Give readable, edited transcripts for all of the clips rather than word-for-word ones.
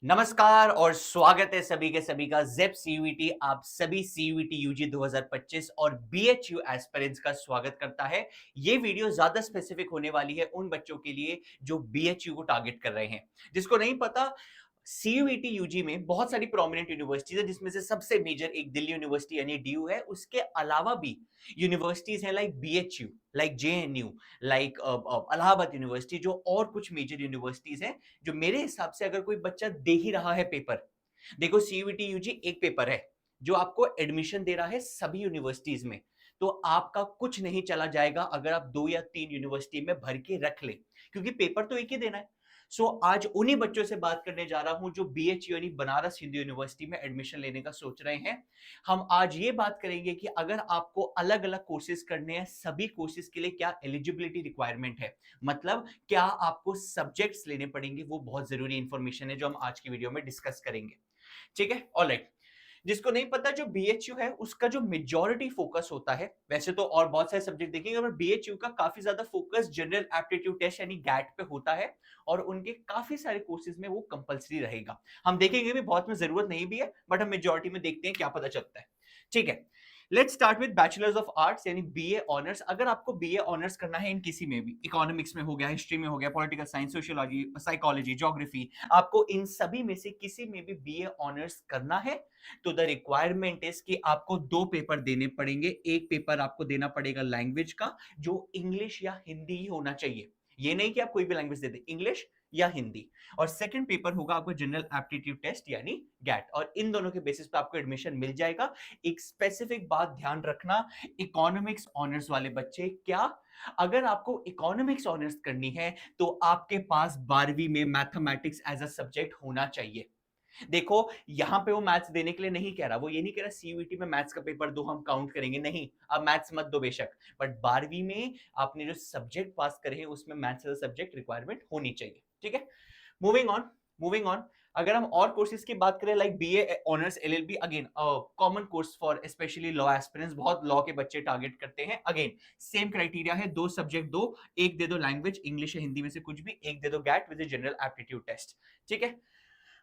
नमस्कार और स्वागत है सभी के सभी का जेप सीयूईटी आप सभी सीयूईटी यूजी 2025 और बीएचयू एस्पिरेंट्स का स्वागत करता है। ये वीडियो ज्यादा स्पेसिफिक होने वाली है उन बच्चों के लिए जो बीएचयू को टारगेट कर रहे हैं। जिसको नहीं पता, सीयूईटी यूजी में बहुत सारी प्रोमिनेंट यूनिवर्सिटीज है जिसमें से सबसे मेजर एक दिल्ली यूनिवर्सिटी यानी डीयू है। उसके अलावा भी यूनिवर्सिटीज हैं like BHU, like JNU, like Allahabad university, जो और कुछ मेजर यूनिवर्सिटीज हैं जो मेरे हिसाब से अगर कोई बच्चा दे ही रहा है पेपर, देखो सीयूईटी यूजी एक पेपर है जो आपको एडमिशन दे रहा है सभी यूनिवर्सिटीज में। तो आपका कुछ नहीं चला जाएगा अगर आप 2 या 3 यूनिवर्सिटी में भर के रख ले, क्योंकि पेपर तो एक ही देना है। आज उन्हीं बच्चों से बात करने जा रहा हूं जो बीएचयू यानी बनारस हिंदू यूनिवर्सिटी में एडमिशन लेने का सोच रहे हैं। हम आज ये बात करेंगे कि अगर आपको अलग अलग कोर्सेज करने हैं, सभी कोर्सेज के लिए क्या एलिजिबिलिटी रिक्वायरमेंट है, मतलब क्या आपको सब्जेक्ट्स लेने पड़ेंगे। वो बहुत जरूरी इंफॉर्मेशन है जो हम आज की वीडियो में डिस्कस करेंगे। ठीक है, ऑलराइट। जिसको नहीं पता, जो बीएचयू है उसका जो मेजॉरिटी फोकस होता है, वैसे तो और बहुत सारे सब्जेक्ट देखेंगे पर बीएचयू का काफी ज्यादा फोकस जनरल एप्टीट्यूड टेस्ट यानी गैट पे होता है। और उनके काफी सारे कोर्सेज में वो कंपलसरी रहेगा। हम देखेंगे भी बहुत में जरूरत नहीं भी है, बट हम मेजॉरिटी में देखते हैं क्या पता चलता है। ठीक है, let's start with bachelors of arts यानी बीए ऑनर्स। अगर आपको बीए ऑनर्स करना है इन किसी में भी, इकोनॉमिक्स में हो गया, हिस्ट्री में हो गया, political science, sociology, psychology, geography, आपको इन सभी में से किसी में भी बीए ऑनर्स करना है तो द रिक्वायरमेंट इज कि आपको 2 पेपर देने पड़ेंगे। एक पेपर आपको देना पड़ेगा लैंग्वेज का, जो इंग्लिश या हिंदी ही होना चाहिए। ये नहीं कि आप कोई भी लैंग्वेज दे दे, इंग्लिश या हिंदी। और सेकंड पेपर होगा आपको जनरल एप्टीट्यूड टेस्ट यानी गैट, और इन दोनों के बेसिस पे आपको एडमिशन मिल जाएगा। एक स्पेसिफिक बात ध्यान रखना, इकोनॉमिक्स ऑनर्स वाले बच्चे, क्या अगर आपको इकोनॉमिक्स ऑनर्स करनी है तो आपके पास 12वीं में मैथमेटिक्स एज अ सब्जेक्ट होना चाहिए। देखो, यहां पे वो मैथ्स देने के लिए नहीं कह रहा, वो ये नहीं कह रहा सीयूईटी में मैथ्स का पेपर दो हम काउंट करेंगे, नहीं। अब मैथ्स मत दो बेशक, बट 12वीं में आपने जो सब्जेक्ट पास करे हैं उसमें मैथ्स एज सब्जेक्ट रिक्वायरमेंट होनी चाहिए। ठीक है, मूविंग ऑन, मूविंग ऑन। अगर हम और कोर्सेज की बात करें like BA honours LLB, again common course for specially law aspirants, बहुत लॉ के बच्चे टारगेट करते हैं। अगेन सेम क्राइटेरिया है, 2 सब्जेक्ट दो, एक दे दो लैंग्वेज, इंग्लिश या हिंदी में से कुछ भी, एक दे दो GAT with general aptitude test. ठीक है,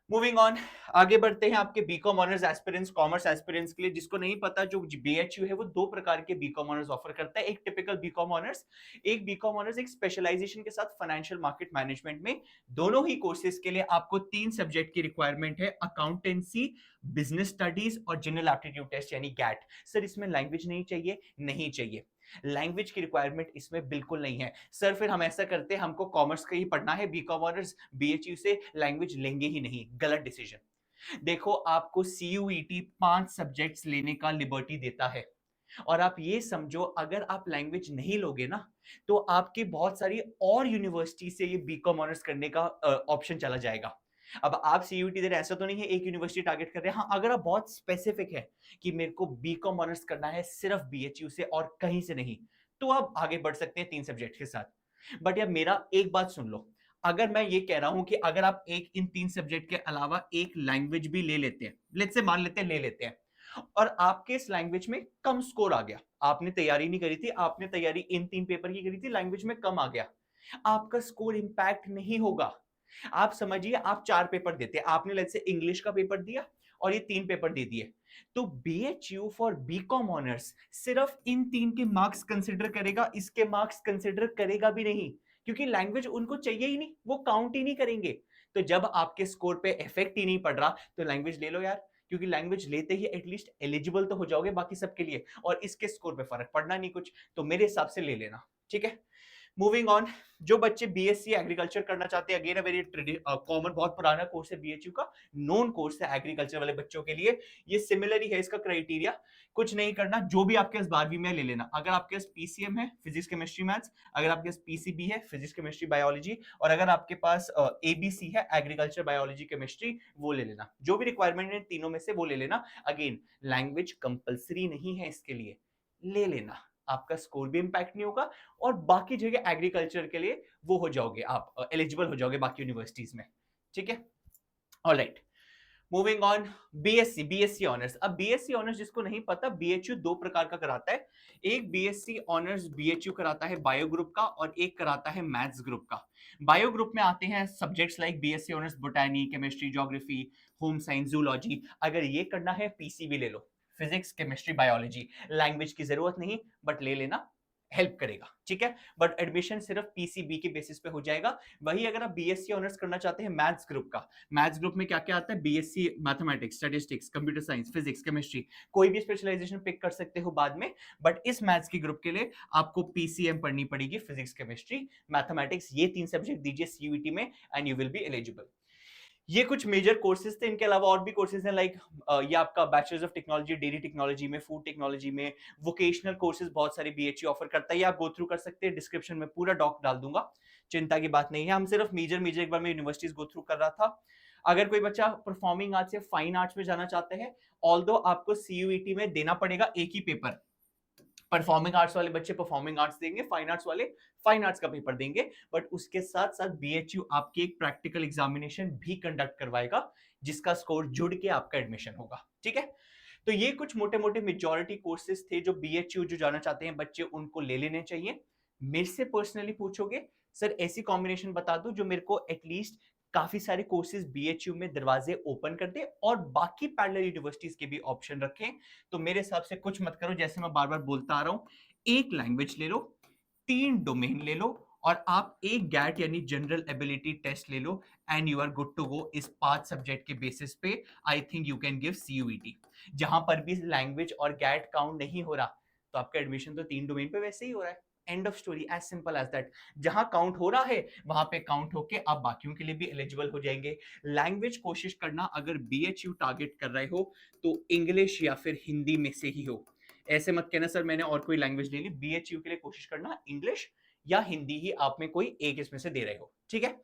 मूविंग ऑन, आगे बढ़ते हैं आपके BCom honours aspirants, commerce aspirants के लिए। जिसको नहीं पता, जो बीएचयू है वो 2 प्रकार के बीकॉम ऑनर्स ऑफर करता है। एक टिपिकल बीकॉम ऑनर्स, एक बीकॉम ऑनर्स एक स्पेशलाइजेशन के साथ फाइनेंशियल मार्केट मैनेजमेंट में। दोनों ही कोर्सेज के लिए आपको 3 सब्जेक्ट की रिक्वायरमेंट है, अकाउंटेंसी, बिजनेस स्टडीज और जनरल एप्टीट्यूड टेस्ट यानी गैट। सर इसमें लैंग्वेज नहीं चाहिए? नहीं चाहिए, लैंग्वेज की रिक्वायरमेंट इसमें बिल्कुल नहीं है। सर फिर हम ऐसा करते हैं, हमको कॉमर्स का ही पढ़ना है, बीकॉम ऑनर्स बीएचयू से लैंग्वेज लेंगे ही नहीं। गलत डिसीजन। देखो, आपको सीयूईटी 5 सब्जेक्ट्स लेने का लिबर्टी देता है, और आप ये समझो अगर आप लैंग्वेज नहीं लोगे ना तो आपकी बहुत सारी और यूनिवर्सिटी से ये बीकॉम ऑनर्स करने का ऑप्शन चला जाएगा। अब आप सीयूईटी दे रहे, ऐसा तो नहीं है एक यूनिवर्सिटी टारगेट कर रहे हैं। हाँ, अगर आप बहुत स्पेसिफिक है कि मेरे को बीकॉम ऑनर्स करना है सिर्फ बीएचयू से और कहीं से नहीं, तो आप आगे बढ़ सकते हैं 3 सब्जेक्ट के साथ। बट यार मेरा एक बात सुन लो, अगर मैं ये कह रहा हूं कि अगर आप एक इन 3 सब्जेक्ट के अलावा एक लैंग्वेज भी ले लेते हैं, लेट्स से मान लेते हैं ले लेते हैं, और आपके इस लैंग्वेज में कम स्कोर आ गया, आपने तैयारी नहीं करी थी, आपने तैयारी इन 3 पेपर की करी थी, लैंग्वेज में कम आ गया, आपका स्कोर इंपैक्ट नहीं होगा। आप समझिए, आप 4 पेपर देते, आपने लेट्स से इंग्लिश का पेपर दिया और ये 3 पेपर दे दिए, तो बीएचयू फॉर बीकॉम ऑनर्स सिर्फ इन 3 के मार्क्स कंसिडर करेगा, इसके मार्क्स कंसिडर करेगा भी नहीं, क्योंकि लैंग्वेज उनको चाहिए ही नहीं, वो काउंट ही नहीं करेंगे। तो जब आपके स्कोर पे इफेक्ट ही नहीं पड़ रहा तो लैंग्वेज ले लो यार, क्योंकि लैंग्वेज लेते ही एटलीस्ट एलिजिबल तो हो जाओगे बाकी सबके लिए, और इसके स्कोर पे फर्क पड़ना नहीं कुछ, तो मेरे हिसाब से ले लेना। ठीक है, मूविंग ऑन। जो बच्चे बीएससी एग्रीकल्चर करना चाहते हैं, अगेन वेरी कॉमन, बहुत पुराना कोर्स है बीएचयू का, नोन कोर्स है एग्रीकल्चर वाले बच्चों के लिए। ये सिमिलर ही है इसका क्राइटेरिया, कुछ नहीं करना, जो भी आपके पास 12वीं में ले लेना। अगर आपके पास पीसीएम है, फिजिक्स केमिस्ट्री मैथ्स, अगर आपके पास पीसीबी है, फिजिक्स केमिस्ट्री बायोलॉजी, और अगर आपके पास एबीसी है, एग्रीकल्चर बायोलॉजी केमिस्ट्री, वो ले लेना। जो भी रिक्वायरमेंट है तीनों में से वो ले लेना। अगेन लैंग्वेज कंपलसरी नहीं है इसके लिए, ले लेना, आपका स्कोर भी इंपैक्ट नहीं होगा, और बाकी जगह एग्रीकल्चर के लिए वो हो जाओगे, आप एलिजिबल हो जाओगे बाकी यूनिवर्सिटीज में। ठीक है, alright. Moving on, BSc honours. अब बीएससी ऑनर्स जिसको नहीं पता, बीएचयू दो प्रकार का कराता है। एक बीएससी ऑनर्स बीएचयू कराता है बायो ग्रुप का, और एक कराता है मैथ्स ग्रुप का। बायो ग्रुप में आते हैं subjects like BSc honours botany, chemistry, geography, home science, zoology. अगर ये करना है पीसीबी ले लो, फिजिक्स, केमिस्ट्री, बायोलॉजी। लैंग्वेज की जरूरत नहीं, बट ले लेना, हेल्प करेगा, ठीक है। बट एडमिशन सिर्फ पीसीबी के बेसिस पे हो जाएगा। वही अगर आप बीएससी ऑनर्स करना चाहते हैं मैथ्स ग्रुप का, मैथ्स ग्रुप में क्या क्या आता है, BSc mathematics, statistics, computer science, physics, chemistry, कोई भी स्पेशलाइजेशन पिक कर सकते हो बाद में। बट इस मैथ्स की ग्रुप के लिए आपको पीसीएम पढ़नी पड़ेगी, फिजिक्स, केमिस्ट्री, मैथमेटिक्स। ये 3 सब्जेक्ट दीजिए सीयूईटी में and you will be eligible. ये कुछ मेजर कोर्सेज थे। इनके अलावा और भी कोर्सेज हैं लाइक ये आपका bachelors of technology dairy technology में, फूड टेक्नोलॉजी में, वोकेशनल कोर्सेज बहुत सारे बीएचयू ऑफर करता है। ये आप गो थ्रू कर सकते हैं, डिस्क्रिप्शन में पूरा डॉक डाल दूंगा, चिंता की बात नहीं है। हम सिर्फ मेजर मेजर एक बार मैं यूनिवर्सिटीज गो थ्रू कर रहा था। अगर कोई बच्चा परफॉर्मिंग आर्ट्स या फाइन आर्ट्स में जाना चाहते हैं, ऑल्दो आपको सीयूईटी में देना पड़ेगा एक ही पेपर। परफॉर्मिंग आर्ट्स वाले बच्चे परफॉर्मिंग आर्ट्स देंगे, फाइन आर्ट्स वाले फाइन आर्ट्स का पेपर देंगे। बट उसके साथ साथ बीएचयू आपकी एक प्रैक्टिकल एग्जामिनेशन भी कंडक्ट करवाएगा, जिसका स्कोर जुड़ के आपका एडमिशन होगा, ठीक है। तो ये कुछ मोटे मोटे मेजॉरिटी कोर्सेज थे जो बीएचयू जो जाना चाहते हैं बच्चे उनको ले लेने चाहिए। मेरे से पर्सनली पूछोगे, सर ऐसी कॉम्बिनेशन बता दो जो मेरे को एटलीस्ट काफी सारे कोर्सेज बीएचयू में दरवाजे ओपन कर दे और बाकी पैरेलल यूनिवर्सिटीज के भी ऑप्शन रखें। तो मेरे हिसाब से कुछ मत करो, जैसे मैं बार बार बोलता आ रहा हूं, एक लैंग्वेज ले लो, 3 डोमेन ले लो, और आप एक गैट यानी जनरल एबिलिटी टेस्ट ले लो, and you are good to go. इस 5 सब्जेक्ट के बेसिस पे I think you can give CUET. जहां पर भी लैंग्वेज और गैट काउंट नहीं हो रहा, तो आपका एडमिशन तो 3 डोमेन पे वैसे ही हो रहा है। End of story, as simple as that. जहां काउंट हो रहा है वहां पे काउंट होके आप बाकियों के लिए भी एलिजिबल हो जाएंगे। लैंग्वेज कोशिश करना, अगर बीएचयू टारगेट कर रहे हो तो इंग्लिश या फिर हिंदी में से ही हो। ऐसे मत कहना सर मैंने और कोई लैंग्वेज ले ली। बीएचयू के लिए कोशिश करना इंग्लिश या हिंदी ही आप में कोई एक इसमें से दे रहे हो, ठीक है।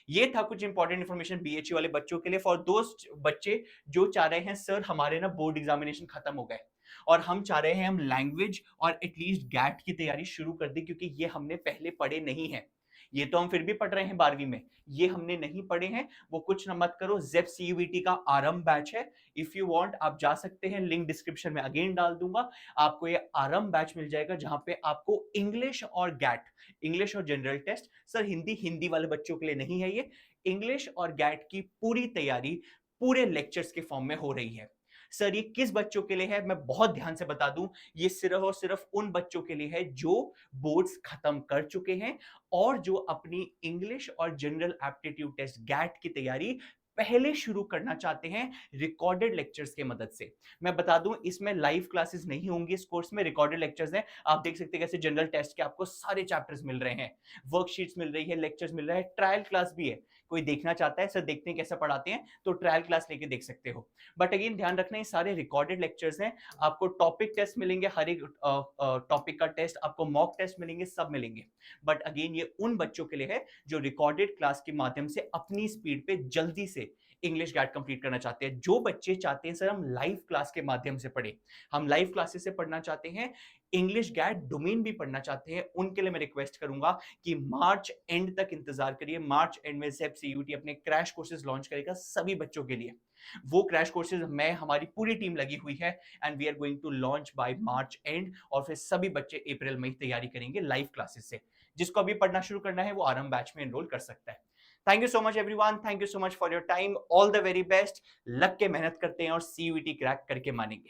ये था कुछ इंपॉर्टेंट इन्फॉर्मेशन बीएचयू वाले बच्चों के लिए। फॉर दोस्त बच्चे जो चाह रहे हैं सर हमारे ना बोर्ड एग्जामिनेशन खत्म हो गए और हम चाह रहे हैं हम लैंग्वेज और एटलीस्ट गैट की तैयारी शुरू कर दें, क्योंकि ये हमने पहले पढ़े नहीं है। ये तो हम फिर भी पढ़ रहे हैं 12वीं में, ये हमने नहीं पढ़े हैं। वो कुछ न मत करो, जेप सीयूईटी का आरंभ बैच है। इफ यू वांट आप जा सकते हैं, लिंक डिस्क्रिप्शन में अगेन डाल दूंगा। आपको ये आरंभ बैच मिल जाएगा जहां पे आपको इंग्लिश और गैट, इंग्लिश और general test, sir Hindi Hindi वाले बच्चों के लिए नहीं है ये, इंग्लिश और गैट की पूरी तैयारी पूरे लेक्चर्स के फॉर्म में हो रही है। सर ये किस बच्चों के लिए है, मैं बहुत ध्यान से बता दूं, ये सिर्फ और सिर्फ उन बच्चों के लिए है जो बोर्ड्स खत्म कर चुके हैं और जो अपनी इंग्लिश और जनरल एप्टीट्यूड टेस्ट गैट की तैयारी पहले शुरू करना चाहते हैं रिकॉर्डेड लेक्चर्स की मदद से। मैं बता दूं इसमें लाइव क्लासेस नहीं होंगी, इस कोर्स में रिकॉर्डेड लेक्चर्स हैं। आप देख सकते हैं कैसे जनरल टेस्ट के आपको सारे चैप्टर्स मिल रहे हैं, वर्कशीट्स मिल रही है, लेक्चर्स मिल रहा है, ट्रायल क्लास भी है। कोई देखना चाहता है सर देखते हैं कैसे पढ़ाते हैं, तो ट्रायल क्लास लेके देख सकते हो। बट अगेन ध्यान रखना ये सारे रिकॉर्डेड लेक्चर्स हैं। आपको टॉपिक टेस्ट मिलेंगे, हर एक टॉपिक का टेस्ट आपको, मॉक टेस्ट मिलेंगे, सब मिलेंगे। बट अगेन ये उन बच्चों के लिए है जो रिकॉर्डेड क्लास के माध्यम से अपनी स्पीड पे जल्दी से इंग्लिश गैट कंप्लीट करना चाहते हैं। जो बच्चे चाहते हैं सर हम लाइव क्लास के माध्यम से पढ़े, हम लाइव क्लासेस से पढ़ना चाहते हैं, इंग्लिश गैट डोमेन भी पढ़ना चाहते हैं, उनके लिए मैं रिक्वेस्ट करूंगा कि मार्च एंड तक इंतजार करिए। मार्च एंड में जेप सीयूटी अपने क्रैश कोर्सेज लॉन्च करेगा सभी बच्चों के लिए। वो क्रैश कोर्सेज मैं, हमारी पूरी टीम लगी हुई है, and we are going to launch by March end. और फिर सभी बच्चे अप्रैल मई तैयारी करेंगे लाइव क्लासेस से। जिसको अभी पढ़ना शुरू करना है वो आरंभ बैच में एनरोल कर सकता है। Thank you so much everyone, thank you so much for your time, all the very best. लग के मेहनत करते हैं और सीयूईटी क्रैक करके मानेंगे।